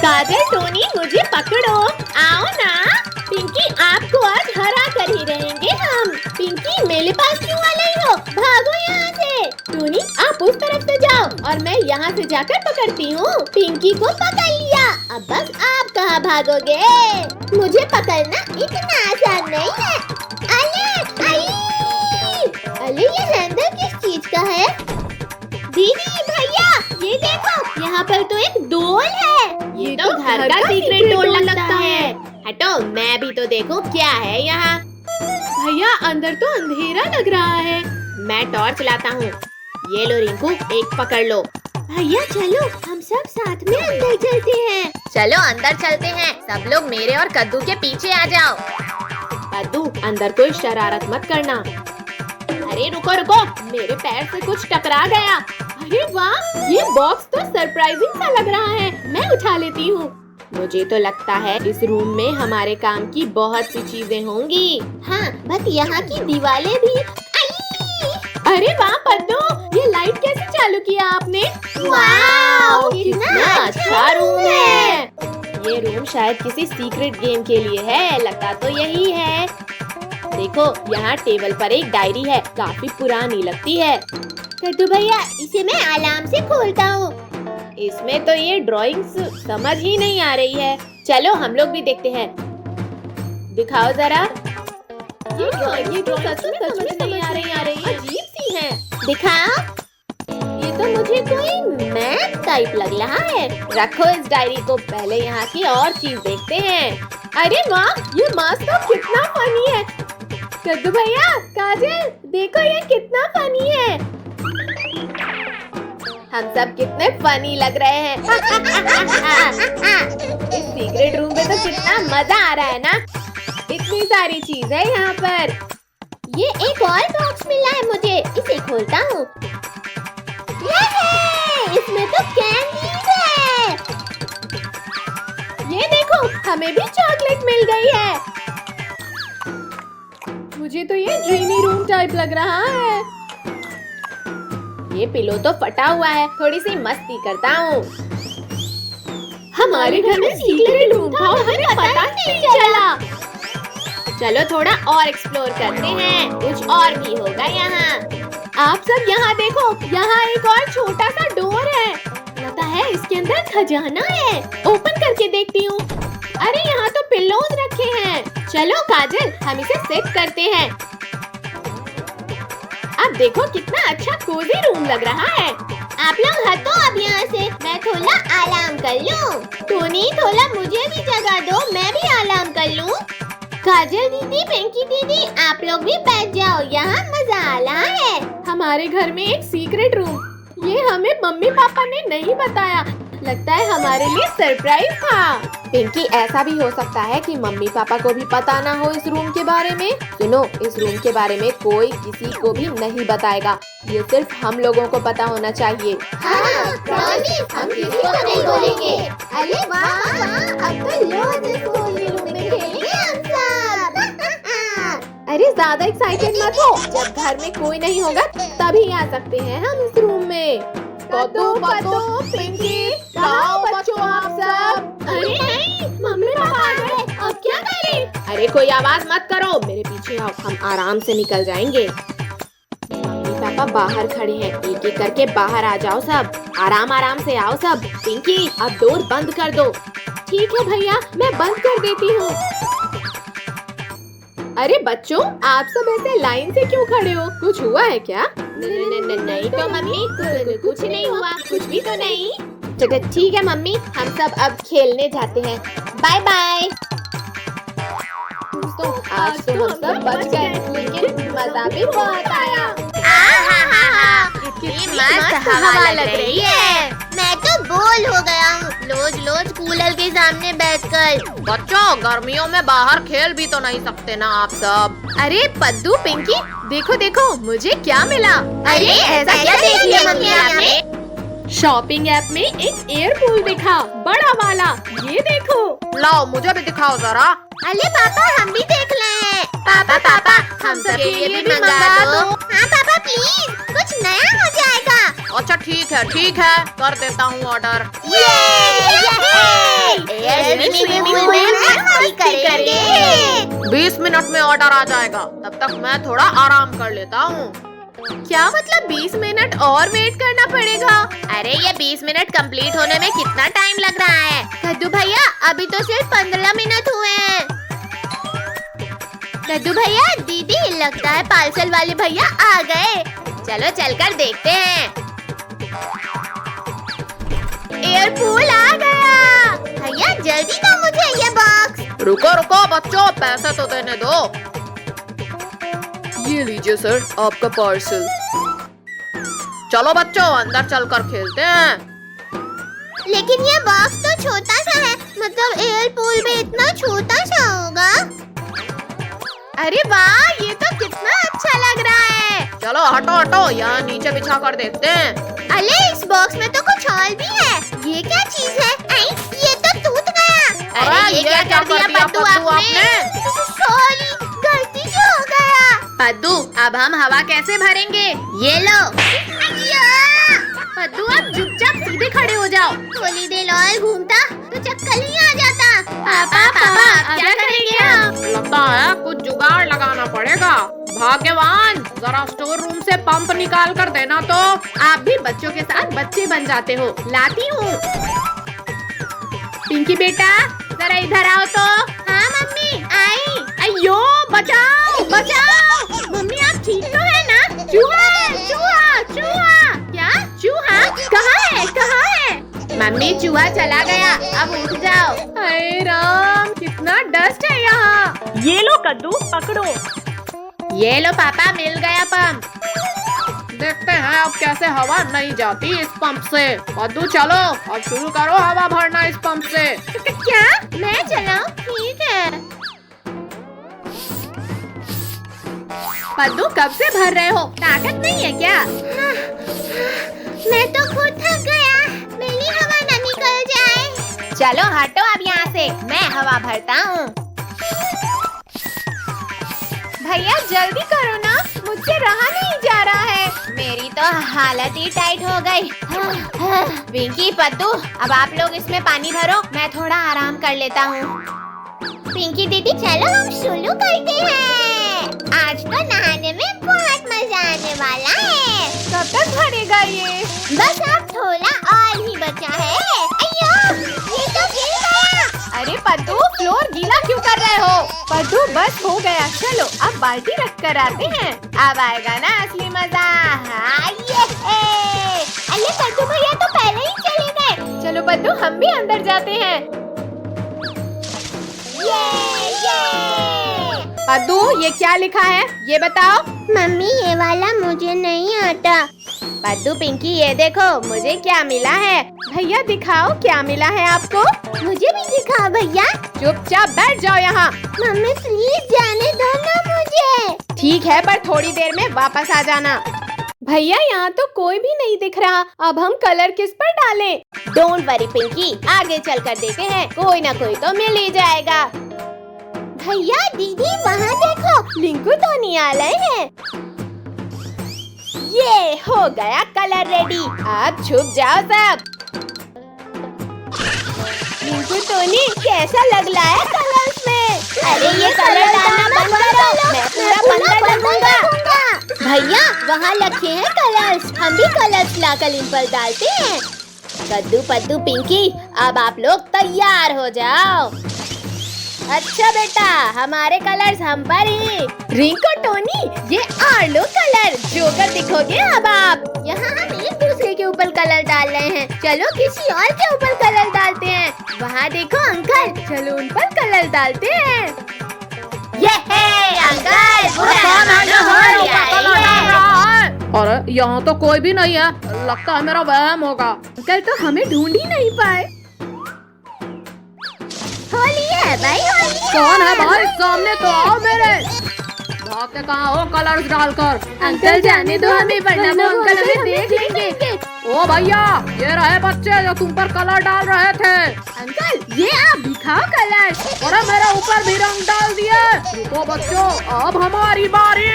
काजल, Tony, मुझे पकड़ो, आओ ना। पिंकी, आपको आज हरा कर ही रहेंगे हम। पिंकी, मेरे पास क्यों आ रही हो? भागो यहाँ से। टोनी, आप उस तरफ से जाओ और मैं यहाँ से जाकर पकड़ती हूँ। पिंकी को पकड़ लिया, अब बस आप कहाँ भागोगे? मुझे पकड़ना इतना आसान नहीं है। अले, अले ये हैंडल किस चीज का है? दीदी, भैया, ये देखो, यहाँ पर तो एक डोल है। ये तो घर का सीक्रेट डोल लगता है। हटो, मैं भी तो देखूं क्या है यहाँ। भैया, अंदर तो अंधेरा लग रहा है। मैं टॉर्च लाता हूँ। ये लो रिंकू, एक पकड़ लो। भैया चलो, हम सब साथ में अंदर चलते हैं। चलो अंदर चलते हैं। सब लोग मेरे और कद्दू के पीछे आ जाओ। कद्दू, अंदर कोई शरारत मत करना। अरे रुको रुको, मेरे पैर से कुछ टकरा गया। अरे वाह, ये बॉक्स तो सरप्राइजिंग सा लग रहा है। मैं उठा लेती हूँ। मुझे तो लगता है इस रूम में हमारे काम की बहुत सी चीजें होंगी। हाँ, बस यहाँ की दीवारें भी। अरे वाह पद्दू, ये लाइट कैसे चालू किया आपने? वाह, कितना अच्छा रूम है। ये रूम शायद किसी सीक्रेट गेम के लिए है। लगता तो यही है। देखो, यहाँ टेबल पर एक डायरी है, काफी पुरानी लगती है। कद्दू भैया, इसे मैं अलार्म से खोलता हूँ। इसमें तो ये ड्राइंग्स समझ ही नहीं आ रही है। चलो हम लोग भी देखते हैं। दिखाओ जरा। ये तो सच में नहीं आ रही है। अजीब सी है। दिखाओ। ये तो मुझे कोई मैप टाइप लग रहा है। रखो इस डायरी को, पहले यहाँ की और चीज देखते हैं। अरे वाह, ये मास्क तो कितना फनी है। कद्दू भैया, काजल, देखो ये कितना फनी है। हम सब कितने फनी लग रहे हैं। इस सीक्रेट रूम में तो कितना मजा आ रहा है ना। इतनी सारी चीज है यहाँ पर। ये एक और बॉक्स मिला है मुझे, इसे खोलता हूँ। इसमें तो कैंडीज है। ये देखो, हमें भी चॉकलेट मिल गई है। मुझे तो ये ड्रीमी रूम टाइप लग रहा है। ये पिलो तो फटा हुआ है, थोड़ी सी मस्ती करता हूँ। हमारे घर में सीक्रेट रूम था और हमें पता नहीं चला। चलो थोड़ा और एक्सप्लोर करते हैं, कुछ और भी होगा यहाँ। आप सब यहाँ देखो, यहाँ एक और छोटा सा डोर है। लगता है इसके अंदर खजाना है। ओपन करके देखती हूँ। अरे यहाँ तो पिल्लोज रखे हैं। चलो काजल, हम इसे सेट करते हैं। अब देखो कितना अच्छा कोजी रूम लग रहा है। आप लोग हटो अब यहाँ से, मैं थोड़ा आराम कर लूँ। टोनी, थोड़ा मुझे भी जगह दो, मैं भी आराम कर लूँ। काजल दीदी, पिंकी दीदी, आप लोग भी बैठ जाओ, यहाँ मजा आ रहा है। हमारे घर में एक सीक्रेट रूम, ये हमें मम्मी पापा ने नहीं बताया। लगता है हमारे लिए सरप्राइज था। पिंकी, ऐसा भी हो सकता है कि मम्मी पापा को भी पता ना हो इस रूम के बारे में। सुनो, इस रूम के बारे में कोई किसी को भी नहीं बताएगा। ये सिर्फ हम लोगों को पता होना चाहिए। हाँ, हम किसी को नहीं बोलेंगे। अरे वाह, अब तो रोज इस कोजी रूम में खेलेंगे हम सब। अरे ज्यादा एक्साइटेड मत हो, जब घर में कोई नहीं होगा तभी आ सकते हैं हम इस रूम में। कद्दू, पिंकी, कहाँ बच्चों आप सब? अरे नहीं, मम्मी पापा आ गए, अब क्या करें? अरे कोई आवाज मत करो, मेरे पीछे आओ, हम आराम से निकल जाएंगे। मम्मी पापा बाहर खड़े हैं, एक एक करके बाहर आ जाओ सब। आराम आराम से आओ सब। पिंकी, अब डोर बंद कर दो। ठीक है भैया, मैं बंद कर देती हूँ। अरे बच्चों, आप सब ऐसे लाइन से क्यों खड़े हो? कुछ हुआ है क्या? नहीं तो मम्मी, कुछ नहीं हुआ, कुछ भी तो नहीं। चलो ठीक है मम्मी, हम सब अब खेलने जाते हैं। Bye bye. दोस्तों, आज तो हम सब बच गए, लेकिन मजा भी बहुत आया। कितनी मस्त हवा लग रही है। मैं तो बोल हो गया हूँ रोज कूलर के सामने बैठकर। बच्चों, गर्मियों में बाहर खेल भी तो नहीं सकते ना आप सब। अरे पद्दू, पिंकी, देखो देखो मुझे क्या मिला। अरे ऐसा क्या देख लिया मम्मी आपने? शॉपिंग ऐप में एक एयर पूल दिखा, बड़ा वाला। ये देखो। लाओ, मुझे भी दिखाओ जरा। अरे पापा, हम भी देख रहे हैं। पापा, हम सबके लिए भी मंगा दो। हाँ पापा प्लीज, कुछ नया हो जाएगा। अच्छा ठीक है, कर देता हूँ ऑर्डर। स्विमिंग पूल में मस्ती करेंगे। 20 मिनट में ऑर्डर आ जाएगा, तब तक मैं थोड़ा आराम कर लेता हूँ। क्या मतलब 20 मिनट और वेट करना पड़ेगा? अरे ये 20 मिनट कंप्लीट होने में कितना टाइम लग रहा है? कद्दू भैया अभी तो सिर्फ 15 मिनट हुए हैं। कद्दू भैया, दीदी लगता है पार्सल वाले भैया आ गए। चलो चलकर देखते हैं। एयरपूल आ गया। भैया जल्दी दो मुझे ये बॉक्स। रुको रुको बच्चों, पैसे तो देने दो। ये लीजिए सर आपका पार्सल। चलो बच्चों अंदर चलकर खेलते हैं। लेकिन ये बॉक्स तो छोटा सा है, मतलब एयरपूल भी इतना छोटा सा होगा। अरे वाह, ये तो कितना अच्छा लग रहा है। चलो हटो हटो, यहाँ नीचे बिछा कर देखते हैं। अरे इस बॉक्स में तो कुछ और भी है। ये क्या चीज है? ये तो टूट गया। अरे ये क्या कर दिया पद्दू आपने? सॉरी, गलती से हो गया। पद्दू अब हम हवा कैसे भरेंगे? ये लो। पद्दू अब चुपचाप सीधे खड़े हो जाओ। थोड़ी देर और घूमता तो चक्कर ही आ जाता। पापा पापा अब क्या करेंगे हम? लगता है कुछ जुगाड़ लगाना पड़ेगा। भाग्यवान, जरा स्टोर रूम से पंप निकाल कर देना तो। आप भी बच्चों के साथ बच्चे बन जाते हो। लाती हूँ। पिंकी बेटा जरा इधर आओ तो। हाँ मम्मी आई। अयो बचाओ बचाओ। मम्मी आप ठीक तो है ना? चूहा है, चूहा चूहा। क्या चूहा? कहाँ है कहाँ है? मम्मी चूहा चला गया, अब उठ जाओ। हाय राम, कितना डस्ट है यहाँ। ये लो कद्दू, पकड़ो। ये लो पापा, मिल गया पंप। देखते हैं अब कैसे हवा नहीं जाती इस पंप से। पद्दू चलो अब शुरू करो हवा भरना इस पंप से। क्या मैं चलाऊं? ठीक है। पद्दू कब से भर रहे हो? ताकत नहीं है क्या? मैं तो खुद थक गया। मेरी हवा न निकल जाए। चलो हटो अब यहाँ से, मैं हवा भरता हूँ। भैया जल्दी करो ना, मुझसे रहा नहीं जा रहा है। मेरी तो हालत ही टाइट हो गई। पिंकी पद्दू अब आप लोग इसमें पानी भरो, मैं थोड़ा आराम कर लेता हूँ। पिंकी दीदी चलो हम शुरू करते हैं। आज तो नहाने में बहुत मजा आने वाला है। कब तक भरेगा ये? बस अब थोड़ा और ही बचा है। अयो, ये तो गिर गया। अरे पद्दू फ्लोर गीला क्यों कर रहे हो? पद्दू बस हो गया, चलो अब बाल्टी रख कर आते हैं। अब आएगा ना असली मजा। हाँ ये है। अरे पद्दू भैया तो पहले ही चले गए। चलो पद्दू हम भी अंदर जाते हैं। पद्दू ये क्या लिखा है ये बताओ। मम्मी ये वाला मुझे नहीं आता। पद्दू पिंकी ये देखो मुझे क्या मिला है। भैया दिखाओ क्या मिला है आपको। मुझे भी दिखाओ भैया। चुपचाप बैठ जाओ यहाँ। मम्मी प्लीज जाने दो ना मुझे। ठीक है पर थोड़ी देर में वापस आ जाना। भैया यहाँ तो कोई भी नहीं दिख रहा, अब हम कलर किस पर डालें? डोंट वरी पिंकी, आगे चल कर देखते हैं, कोई ना कोई तो मिल ही जाएगा। भैया दीदी वहाँ देखो, लिंकू तो नहीं आ रहे हैं। ये हो गया कलर रेडी, अब छुप जाओ सब। लिंकू टोनी कैसा लग रहा है कलर्स में? अरे ये कलर डालना बंद करो, मैं पूरा बंदर डालूंगा। भैया वहाँ रखे हैं कलर्स, हम भी कलर्स लाकर इन पर डालते हैं। कद्दू पद्दू पिंकी अब आप लोग तैयार हो जाओ। अच्छा बेटा हमारे कलर्स हम पर ही। रिंकू टोनी ये आर्लो कलर जोकर दिखोगे अब आप। यहाँ हम एक दूसरे के ऊपर कलर डाल रहे हैं, चलो किसी और के ऊपर कलर डालते हैं। वहाँ देखो अंकल, चलो उन पर कलर डालते हैं। ये है अंकल, अरे यहाँ तो कोई भी नहीं है, लगता है मेरा वहम होगा। अंकल तो हमें ढूंढ ही नहीं पाए। होली है भाई, होली है। कौन है भाई? सामने तो आओ मेरे। भागते कहाँ हो कलर्स डालकर? अंकल जाने दो हमें, वरना वो अंकल हमें देख लेंगे। ओ भैया ये रहे बच्चे जो तुम पर कलर डाल रहे थे। अंकल ये आप दिखाओ कलर। अरे मेरे ऊपर भी रंग डाल दिए। रुको बच्चों अब हमारी बारी।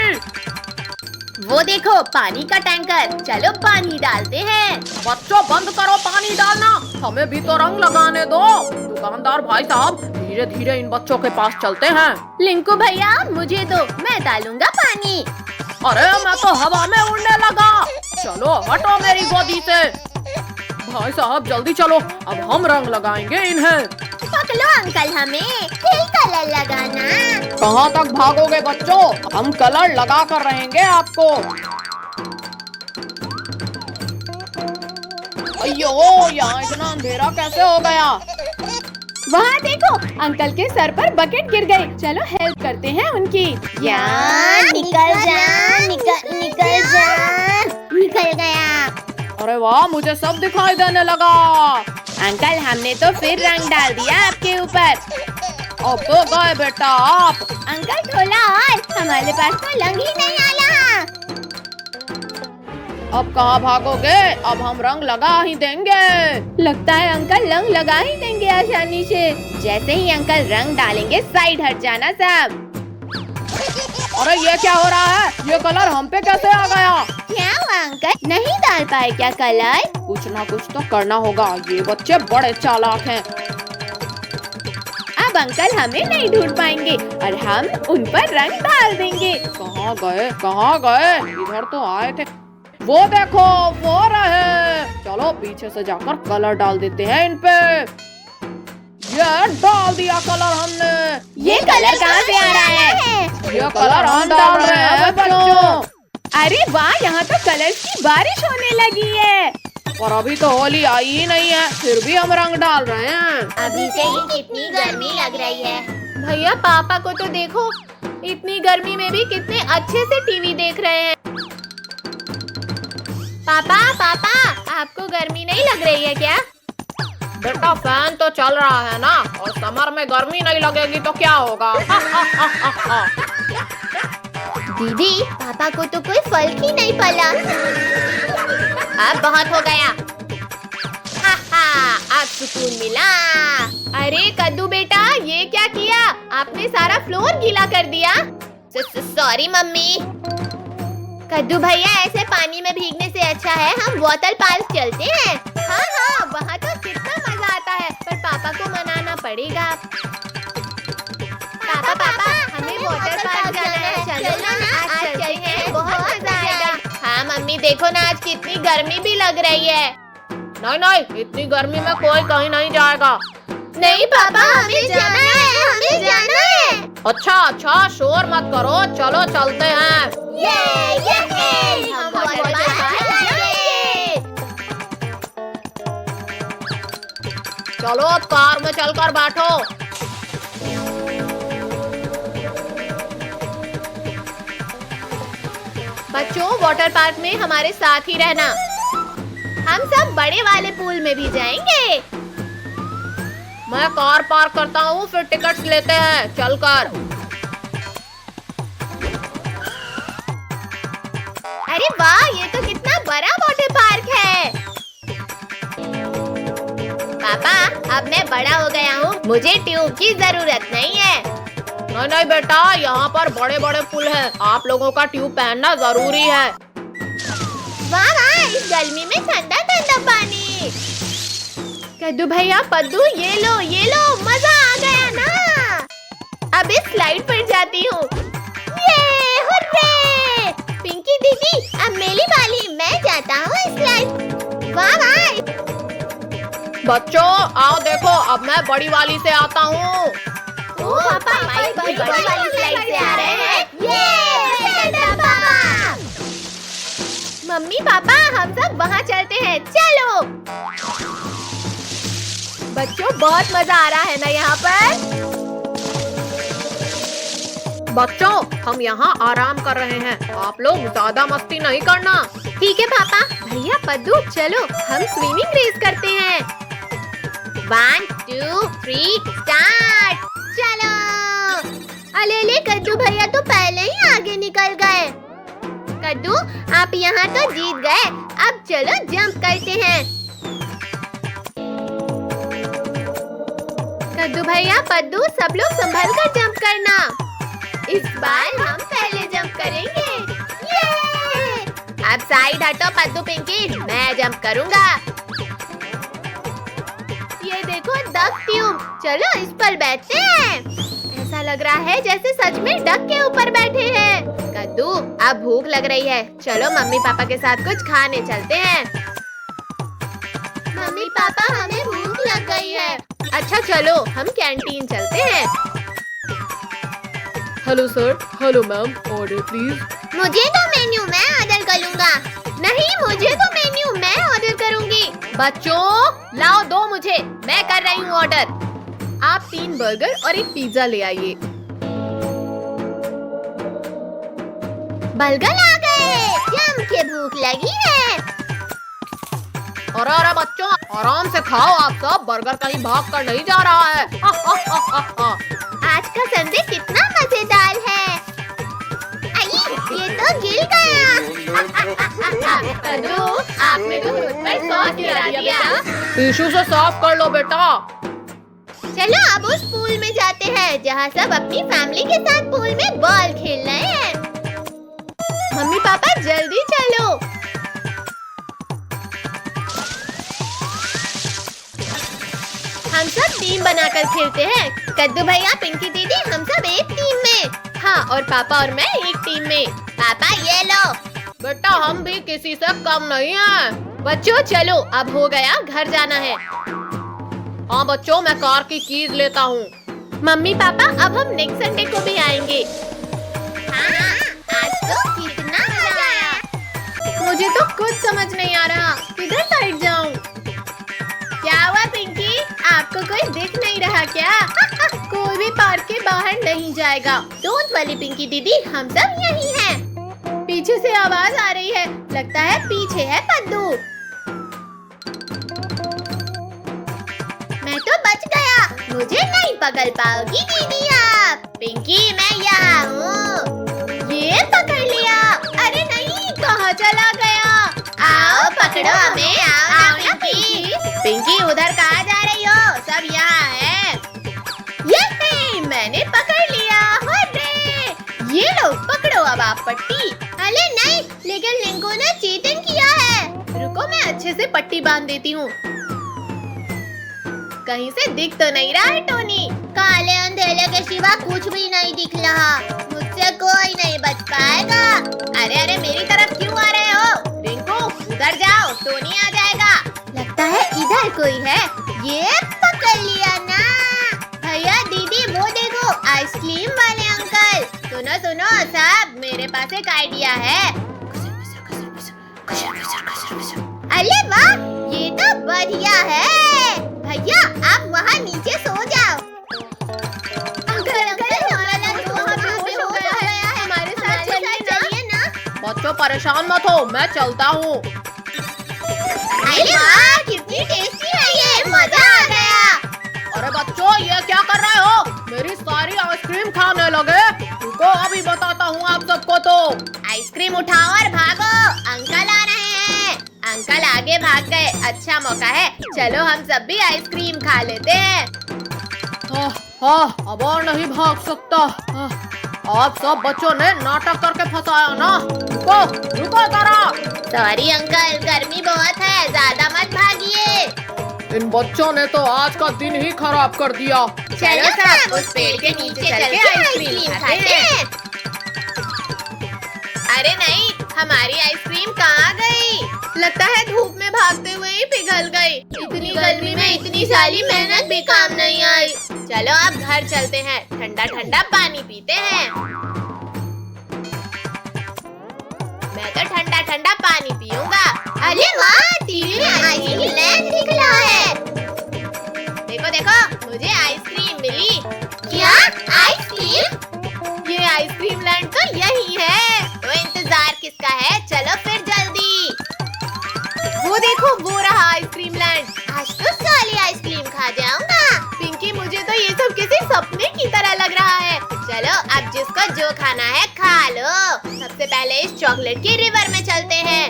वो देखो पानी का टैंकर, चलो पानी डालते हैं। बच्चों बंद करो पानी डालना, हमें भी तो रंग लगाने दो। दुकानदार भाई साहब धीरे धीरे इन बच्चों के पास चलते हैं। लिंकू भैया मुझे दो, मैं डालूंगा पानी। अरे मैं तो हवा में उड़ने लगा, चलो हटो मेरी गोदी से। भाई साहब जल्दी चलो, अब हम रंग लगाएंगे इन्हें। पकड़ो अंकल, हमें फिर कलर लगाना। कहाँ तक भागोगे बच्चों, हम कलर लगा कर रहेंगे आपको। अयो यहाँ इतना अंधेरा कैसे हो गया। वहाँ देखो अंकल के सर पर बकेट गिर गई, चलो हेल्प करते हैं उनकी। निकल जा, निकल जा, निकल गया। अरे वाह मुझे सब दिखाई देने लगा। अंकल हमने तो फिर रंग डाल दिया आपके ऊपर। अब तो गए बेटा आप। अंकल थोड़ा और, हमारे पास तो रंग ही नहीं आया। अब कहाँ भागोगे, अब हम रंग लगा ही देंगे। लगता है अंकल रंग लगा ही देंगे आसानी से। जैसे ही अंकल रंग डालेंगे साइड हट जाना सब। अरे ये क्या हो रहा है, ये कलर हम पे कैसे आ गया। क्या हुआ अंकल, नहीं डाल पाए क्या कलर? कुछ ना कुछ तो करना होगा, ये बच्चे बड़े चालाक हैं। अब अंकल हमें नहीं ढूंढ पाएंगे और हम उन पर रंग डाल देंगे। कहाँ गए, कहाँ गए, इधर तो आए थे। वो देखो वो रहे, चलो पीछे से जाकर कलर डाल देते हैं इन पे। ये डाल दिया कलर हमने। ये कलर कहाँ से आ रहा है? ये कलर हम डाल रहे हैं बच्चों। अरे वाह, यहाँ तो कलर की बारिश होने लगी है। और अभी तो होली आई ही नहीं है, फिर भी हम रंग डाल रहे हैं। अभी से ही कितनी गर्मी लग रही है। भैया पापा को तो देखो, इतनी गर्मी में भी कितने अच्छे से टीवी देख रहे हैं। पापा पापा आपको गर्मी नहीं लग रही है क्या? बेटा फैन तो चल रहा है ना, और समर में गर्मी नहीं लगेगी तो क्या होगा। दीदी पापा को तो कोई फर्क ही नहीं पड़ा। अब बहुत हो गया। अब सुकून मिला। अरे कद्दू बेटा ये क्या किया, आपने सारा फ्लोर गीला कर दिया। Sorry mummy. कद्दू भैया ऐसे पानी में भीगने से अच्छा है हम वाटर पार्क चलते हैं। हाँ वहाँ तो कितना मजा आता है, पर पापा को मनाना पड़ेगा। पापा हमें वाटर पार्क जाना है, चलो ना आज चलते हैं, बहुत मजा आएगा। हाँ मम्मी देखो ना आज कितनी गर्मी भी लग रही है। नहीं इतनी गर्मी में कोई कहीं नहीं जाएगा। नहीं पापा हमें जाना है, हमें जाना है। अच्छा शोर मत करो, चलो चलते हैं। हम वाटर पार्क जाएंगे। चलो अब कार में चलकर बैठो। बच्चों वाटर पार्क में हमारे साथ ही रहना, हम सब बड़े वाले पूल में भी जाएंगे। मैं कार पार्क करता हूँ, फिर टिकट्स लेते हैं चलकर। अरे वाह ये तो कितना बड़ा वाटर पार्क है। पापा अब मैं बड़ा हो गया हूँ, मुझे ट्यूब की जरूरत नहीं है। नहीं बेटा, यहाँ पर बड़े बड़े पुल हैं, आप लोगों का ट्यूब पहनना जरूरी है। वाह इस गर्मी में ठंडा ठंडा पानी। कद्दू भैया पद्दू ये लो मजा आ गया ना। अब इस स्लाइड पर जाती हूँ। ये हुर्रे! पिंकी दीदी अब मेरी बारी, मैं जाता हूँ इस स्लाइड। वाह बच्चों आओ देखो, अब मैं बड़ी वाली से आता हूँ। पापा बड़ी वाली स्लाइड से आ रहे हैं। ये पापा। मम्मी पापा हम सब वहाँ चलते हैं, चलो। बच्चों बहुत मजा आ रहा है ना यहाँ पर। बच्चों हम यहाँ आराम कर रहे हैं, आप लोग ज्यादा मस्ती नहीं करना। ठीक है पापा। भैया पद्दू चलो हम स्विमिंग रेस करते हैं। 1 2 3 स्टार्ट। चलो। अले कद्दू भैया तो पहले ही आगे निकल गए। कद्दू आप यहाँ तो जीत गए, अब चलो जंप करते हैं। कद्दू भैया पद्दू सब लोग संभल कर जंप करना। इस बार हम पहले जंप करेंगे। ये! साइड हटो पद्दू पिंकी, मैं जंप करूँगा। ये देखो डक ट्यूब, चलो इस पर बैठते हैं। ऐसा लग रहा है जैसे सच में डक के ऊपर बैठे हैं। कद्दू, अब भूख लग रही है, चलो मम्मी पापा के साथ कुछ खाने चलते हैं। मम्मी पापा, हमें भूख लग गई है। अच्छा चलो हम कैंटीन चलते हैं। Hello sir, hello ma'am, order please. मुझे तो मेन्यू मैं ऑर्डर करूँगा। नहीं, मुझे तो मेन्यू मैं ऑर्डर करूँगी। बच्चों लाओ दो मुझे, मैं कर रही हूँ ऑर्डर। आप 3 बर्गर और 1 पिज्जा ले आइए। बर्गर आ गए, जम के भूख लगी है। अरे अरे बच्चों, आराम से खाओ, आप सब बर्गर कहीं भाग कर नहीं जा रहा है। आज का संडे कितना मजेदार है। आई, ये तो गिर गया। कद्दू, आपने तो खुद पर सॉस गिरा दिया। टिश्यू से साफ कर लो बेटा। चलो अब उस पूल में जाते हैं जहाँ सब अपनी फैमिली के साथ पूल में बॉल खेल रहे हैं। मम्मी पापा जल्दी चलो। हम सब टीम बनाकर खेलते हैं। कद्दू भैया, पिंकी दीदी, हम सब एक टीम में। हाँ, और पापा और मैं एक टीम में। पापा ये लो। बेटा हम भी किसी से कम नहीं हैं। बच्चों चलो, अब हो गया, घर जाना है। हाँ बच्चों, मैं कार की कीज लेता हूँ। मम्मी पापा, अब हम नेक्स्ट संडे को भी आएंगे। हाँ, आज तो कितना मजा आया। मुझे तो कुछ समझ नहीं आ रहा, किधर साइड जाऊँ? क्या हुआ पिंकी, आपको कोई दिख नहीं रहा क्या? कोई भी पार्क के बाहर नहीं जाएगा। डोंट वरी पिंकी दीदी, हम सब यही हैं। पीछे से आवाज आ रही है, लगता है पीछे है पद्दू। मैं तो बच गया, मुझे नहीं पकड़ पाओगी दीदी आप। पिंकी, मैं यहाँ हूँ। ये पकड़ लिया। अरे नहीं, कहाँ चला गया? आओ पकड़ो हमें, आओ ना पिंकी। पिंकी उधर कहाँ जा रही हो? सब यहाँ है। ये मैंने पकड़ लिया। हुर्रे! ये लो पकड़ो अब आप पट्टी। अरे नहीं, लेकिन लिंको ने चीटिंग किया है। रुको मैं अच्छे से पट्टी बांध देती हूँ। कहीं से दिख तो नहीं रहा है टोनी। काले अंधेरे के सिवा कुछ भी नहीं दिख रहा। मुझसे कोई नहीं बच पाएगा। अरे अरे, मेरी तरफ क्यों आ रहे हो? रिंकू उधर जाओ, टोनी आ जाएगा। लगता है इधर कोई है। ये पकड़ लिया ना। भैया दीदी, वो देखो आइसक्रीम वाले अंकल। सुनो सुनो साहब, मेरे पास एक आइडिया है। अरे वाह, ये तो बढ़िया है। भैया आप वहाँ नीचे सो जाओ। अंकल हमारा लंच वहाँ पे हो गया है, हमारे साथ चलिए ना। बच्चों परेशान मत हो, मैं चलता हूँ। अरे वाह, कितनी टेस्टी है ये, मजा आ गया। अरे बच्चों, ये क्या कर रहे हो? मेरी सारी आइसक्रीम खाने लगे। रुको अभी बताता हूँ आप सबको। तो आइसक्रीम उठाओ और भागो, अंकल आ रहे हैं। अंकल आगे भाग गए, अच्छा मौका है, चलो हम सब भी आइसक्रीम खा लेते हैं। हाँ, अब और नहीं भाग सकता। आप सब बच्चों ने नाटक करके फंसाया ना। रुको रुको जरा। सॉरी अंकल, गर्मी बहुत है, ज्यादा मत भागिए। इन बच्चों ने तो आज का दिन ही खराब कर दिया। चलो सब उस पेड़ के नीचे चल के आइसक्रीम खाते हैं। अरे नहीं, हमारी आइसक्रीम कहाँ गई? लगता है धूप में भागते हुए ही पिघल गई। इतनी गर्मी में इतनी सारी मेहनत भी काम नहीं आई। चलो अब घर चलते हैं, ठंडा ठंडा पानी पीते हैं। मैं तो ठंडा ठंडा पानी पीऊंगा। अरे वाह, टीवी में आइसक्रीम दिख रहा है। देखो देखो, मुझे आइसक्रीम मिली। क्या आइसक्रीम? ये आइसक्रीम लैंड तो यही है। तो इंतजार किसका है? चलो फिर जल्दी। वो देखो, वो रहा आइसक्रीम लैंड। आज तो सारी आइसक्रीम खा जाऊंगा। पिंकी, मुझे तो ये सब किसी सपने की तरह लग रहा है। चलो अब जिसको जो खाना है खा लो। सबसे पहले इस चॉकलेट की रिवर में चलते हैं।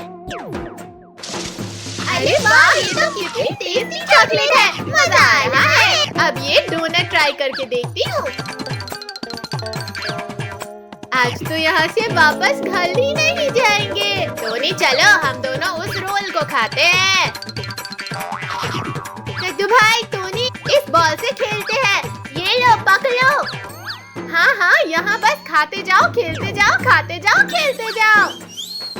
अरे वाह, ये तो कितनी टेस्टी चॉकलेट है, मजा आ रहा है। अब ये डोनट ट्राई करके देखती हूँ। आज तो यहाँ से वापस घर ही नहीं जाएंगे। टोनी चलो हम दोनों उस रोल को खाते हैं। कद्दू भाई टोनी इस बॉल से खेलते हैं। ये लो पकड़ो। हाँ हाँ यहाँ बस खाते जाओ खेलते जाओ खाते जाओ खेलते जाओ।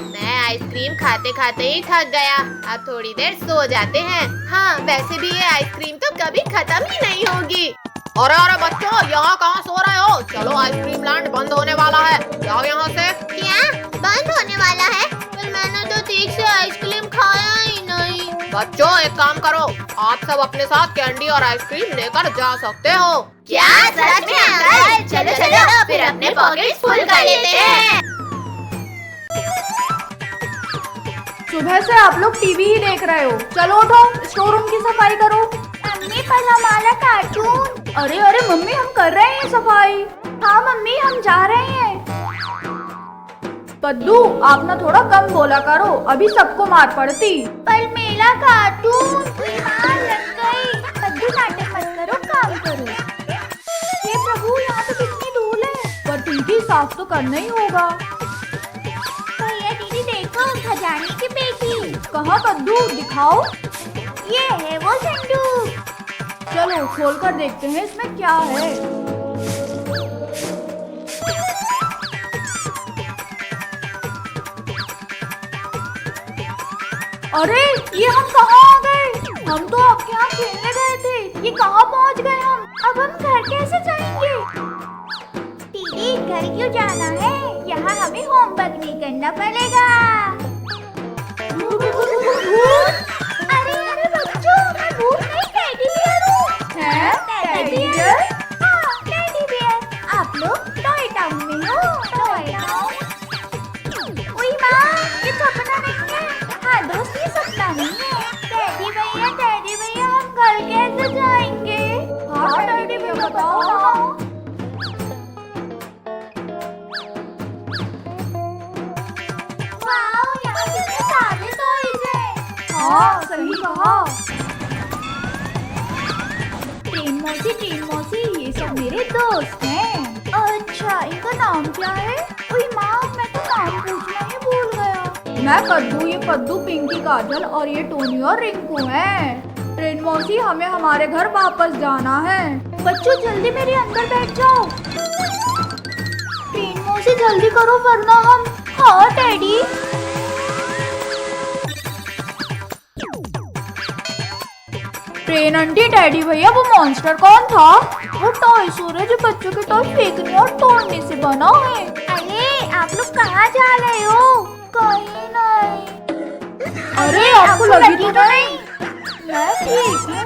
मैं आइसक्रीम खाते खाते ही थक गया। अब थोड़ी देर सो जाते हैं। हाँ वैसे भी ये आइसक्रीम तो कभी खत्म ही नहीं होगी। अरे अरे बच्चों यहाँ कहाँ सो रहे हो? चलो आइसक्रीम लैंड बंद होने वाला है, जाओ यहाँ से। क्या बंद होने वाला है? पर मैंने तो ठीक से आइसक्रीम खाया ही नहीं। बच्चों एक काम करो, आप सब अपने साथ कैंडी और आइसक्रीम लेकर जा सकते हो। क्या सच में अंकल? चलो चलो फिर अपने पॉकेट फुल कर लेते हैं। सुबह से आप लोग टीवी ही देख रहे हो। चलो उठो, स्टोर रूम की सफाई करो। मम्मी पर हमारा कार्टून। अरे अरे मम्मी हम कर रहे हैं सफाई। हाँ मम्मी हम जा रहे हैं। पद्दू आप ना थोड़ा कम बोला करो, अभी सबको मार पड़ती। पर मेरा कार्टून मार लग गई। पद्दू नाटक मत करो काम करो। हे प्रभु यहाँ तो कितनी धूल है। पर पिंकी साफ तो करना ही होगा। भैया दीदी देखो खजाने की पेटी। कहाँ पद्दू दिखाओ। ये है वो संदूक। चलो खोल कर देखते हैं इसमें क्या है। अरे ये हम कहाँ आ गए? हम तो आपके यहाँ खेलने गए थे, ये कहाँ पहुँच गए हम? अब हम घर कैसे जाएंगे? दीदी घर क्यों जाना है? यहाँ हमें होमवर्क नहीं करना पड़ेगा। अरे अरे बच्चों मैं भूत नहीं टेडी बियर हूँ। हैं? Teddy bear? हाँ टेडी बियर। आप लोग टॉय टाउन में हो। Toy town. ओए माँ ये सपना नहीं है। हाँ दोस्त ये सपना नहीं है। टेडी भैया हम घर कैसे जाएंगे? हाँ टेडी बियर बताओ। वाओ यहाँ कितने सारे टॉयज हैं। हाँ सही कहा। ट्रेन मौसी ये सब मेरे दोस्त हैं। अच्छा इनका नाम क्या है? ओए माँ मैं तो नाम पूछना ही भूल गया। मैं कद्दू, ये पद्दू, पिंकी, काजल और ये टोनी और रिंकू हैं। ट्रेन मौसी हमें हमारे घर वापस जाना है। बच्चों जल्दी मेरे अंदर बैठ जाओ। ट्रेन मौसी जल्दी करो वरना हम। हाँ डैडी। ट्रेन आंटी टेडी भैया वो मॉन्स्टर कौन था? वो टॉय सूर्य जो बच्चों के टॉय फेंकने और तोड़ने से बना है। अरे आप लोग कहाँ जा रहे हो? कहीं नहीं। अरे आपको लगी तो नहीं? मैं ठीक हूँ।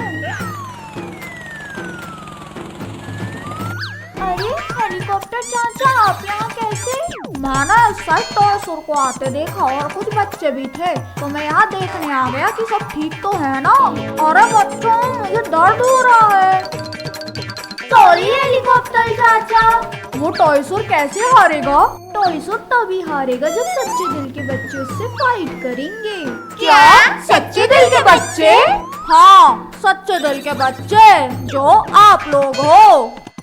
अरे हेलीकॉप्टर चाचा आप यहाँ कैसे? मैंने सच टॉय सूर को आते देखा और कुछ बच्चे भी थे तो मैं यहाँ देखने आ गया कि सब ठीक तो है ना। अरे बच्चों मुझे दर्द हो रहा है। सॉरी हेलीकॉप्टर चाचा। वो टॉय सूर कैसे हारेगा? टॉय सूर तभी हारेगा जब सच्चे दिल के बच्चे उससे फाइट करेंगे। क्या सच्चे दिल के बच्चे? हाँ सच्चे दिल के बच्चे जो आप लोग हो।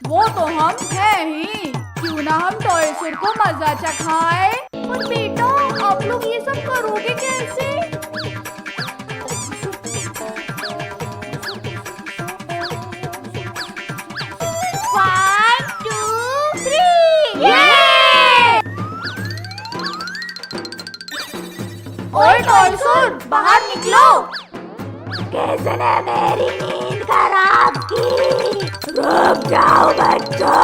वो तो हम हैं ही। क्यों ना हम टॉय सूर को मजा चखाए। और बेटा आप लोग ये सब करोगे कैसे? 1 2 3 ओए टॉय सूर बाहर निकलो। किसने मेरी नींद खराब की? रुक जाओ बच्चों।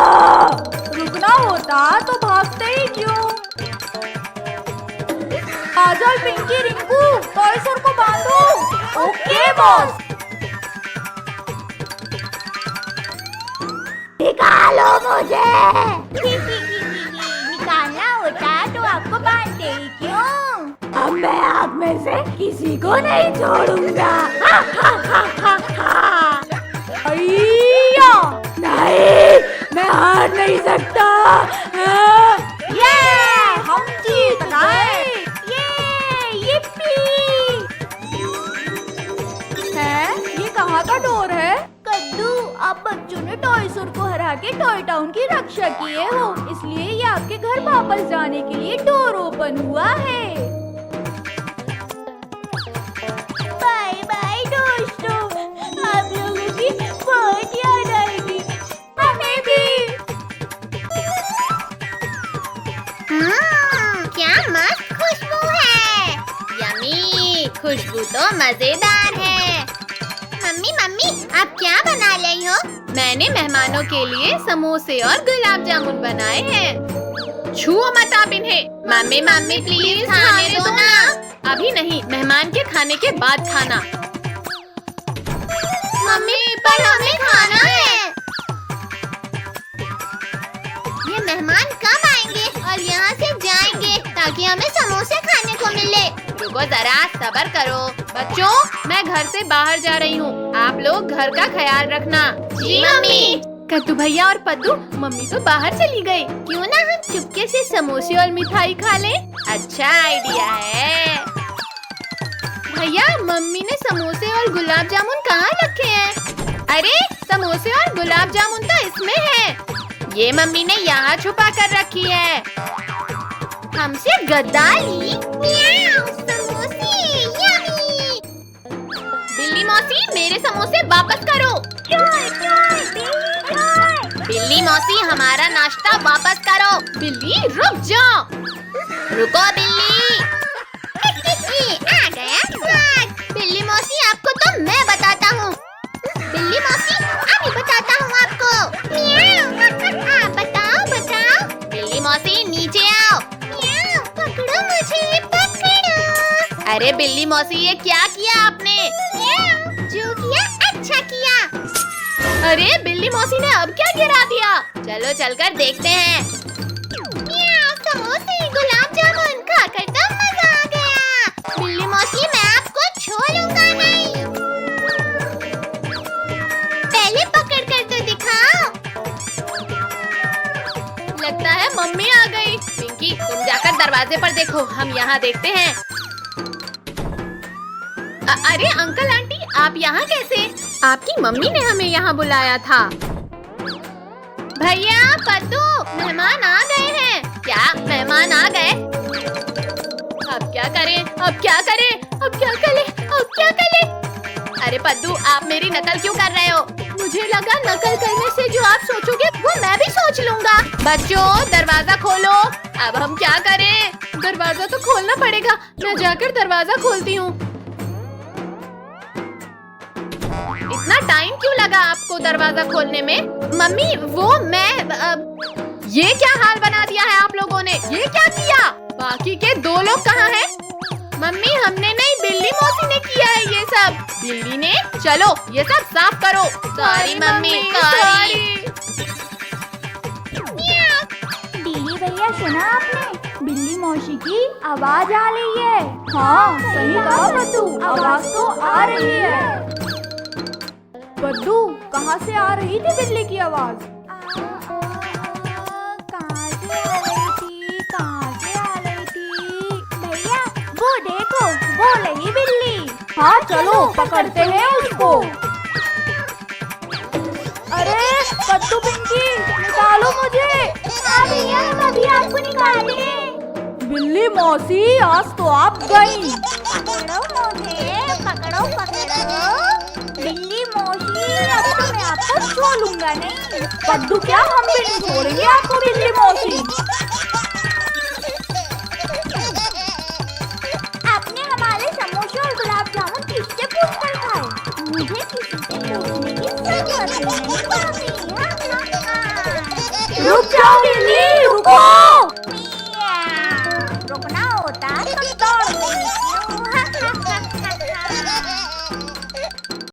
रुकना होता तो भागते ही क्यों? काजल, पिंकी, रिंकू टॉय सूर को बांधो। Okay boss. निकालो मुझे। निकालना होता तो आपको बांधते ही क्यों? अब मैं आप में से किसी को नहीं छोड़ूंगा। नहीं मैं हार नहीं सकता। ये हम जीत गए। yippee! है ये कहाँ का डोर है? कद्दू आप बच्चों ने टॉय टॉय स्टोर को हरा के टॉय टाउन की रक्षा किए हो, इसलिए ये आपके घर वापस जाने के लिए डोर ओपन हुआ है। बाय बाय दोस्तों, आप लोगों की बहुत याद आएगी, हमें भी। क्या मस्त खुशबू है। यमी, खुशबू तो मजेदार है। मम्मी मम्मी, आप क्या बना रही हो? मैंने मेहमानों के लिए समोसे और गुलाब जामुन बनाए हैं। छुओ मत आप इन्हें। मम्मी मम्मी प्लीज खाने दो ना। अभी नहीं, मेहमान के खाने के बाद खाना। मम्मी पर हमें खाना है। ये मेहमान कब आएंगे और यहाँ से जाएंगे ताकि हमें समोसे खाने को मिले? रुको जरा, सब्र करो। बच्चों, मैं घर से बाहर जा रही हूँ, आप लोग घर का ख्याल रखना। जी मम्मी। कद्दू भैया और पद्दू, मम्मी तो बाहर चली गई। क्यों ना हम चुपके से समोसे और मिठाई खा लें? अच्छा आइडिया है। भैया, मम्मी ने समोसे और गुलाब जामुन कहाँ रखे हैं? अरे, समोसे और गुलाब जामुन तो इसमें है। ये मम्मी ने यहाँ छुपा कर रखी है। हमसे गद्दारी। समोसे यम्मी। बिल्ली मौसी, मेरे समोसे वापस करो। बिल्ली मौसी, हमारा नाश्ता वापस करो। बिल्ली रुक जाओ। रुको बिल्ली। आ गया स्वाद। बिल्ली मौसी, आपको तो मैं बताता हूँ। बिल्ली मौसी, अभी बताता हूँ आपको। बताओ बताओ। बिल्ली मौसी, नीचे आओ। पकड़ो मुझे, पकड़ो। अरे बिल्ली मौसी, ये क्या किया आपने? जो किया अच्छा किया। अरे बिल्ली मौसी ने अब क्या गिरा दिया? चलो चलकर देखते हैं। समोसे गुलाब जामुन खाकर तो मजा आ गया। बिल्ली मौसी, मैं आपको छोड़ूंगा नहीं। पहले पकड़ कर तो दिखाओ। लगता है मम्मी आ गई। पिंकी, तुम जाकर दरवाजे पर देखो, हम यहाँ देखते हैं। अरे अंकल आंटी, आप यहाँ कैसे? आपकी मम्मी ने हमें यहाँ बुलाया था। भैया, पद्दू, मेहमान आ गए हैं। क्या मेहमान आ गए? अब क्या करें? अब क्या करें? अब क्या करें? अब क्या करें? अरे पद्दू, आप मेरी नकल क्यों कर रहे हो? मुझे लगा नकल करने से जो आप सोचोगे वो मैं भी सोच लूंगा। बच्चों, दरवाजा खोलो। अब हम क्या करें? दरवाजा तो खोलना पड़ेगा। मैं जाकर दरवाजा खोलती हूँ। इतना टाइम क्यों लगा आपको दरवाजा खोलने में? मम्मी, वो मैं ये क्या हाल बना दिया है आप लोगों ने? ये क्या किया? बाकी के दो लोग कहाँ हैं? मम्मी, हमने नहीं, बिल्ली मौसी ने किया है ये सब। बिल्ली ने? चलो ये सब साफ करो। Sorry mummy, sorry. बिल्ली भैया, सुना आपने? बिल्ली मौसी की आवाज आ रही है। हाँ, सही कहा पद्दू, आवाज तो आ रही है। पद्दू, कहाँ से आ रही थी बिल्ली की आवाज? कहाँ से आ रही थी? कहाँ से आ रही थी? भैया, वो देखो, वो रही बिल्ली। हाँ, चलो पकड़ते हैं उसको। अरे पद्दू, पिंकी, निकालो मुझे। भैया, हम अभी आपको निकालेंगे। बिल्ली मौसी, आज तो आप गई। पकड़ो मुझे, पकड़ो पकड़ो। बिल्ली मौसी, अब तो मैं आपको छोड़ूंगा नहीं। पद्दू, क्या हम भी नहीं छोड़ेंगे आपको बिल्ली मौसी। आपने हमारे समोसे और गुलाब जामुन किससे पूछकर खाए? मुझे किसी से पूछने की जरूरत नहीं। रुक जाओ बिल्ली, रुको। रुकना होता तो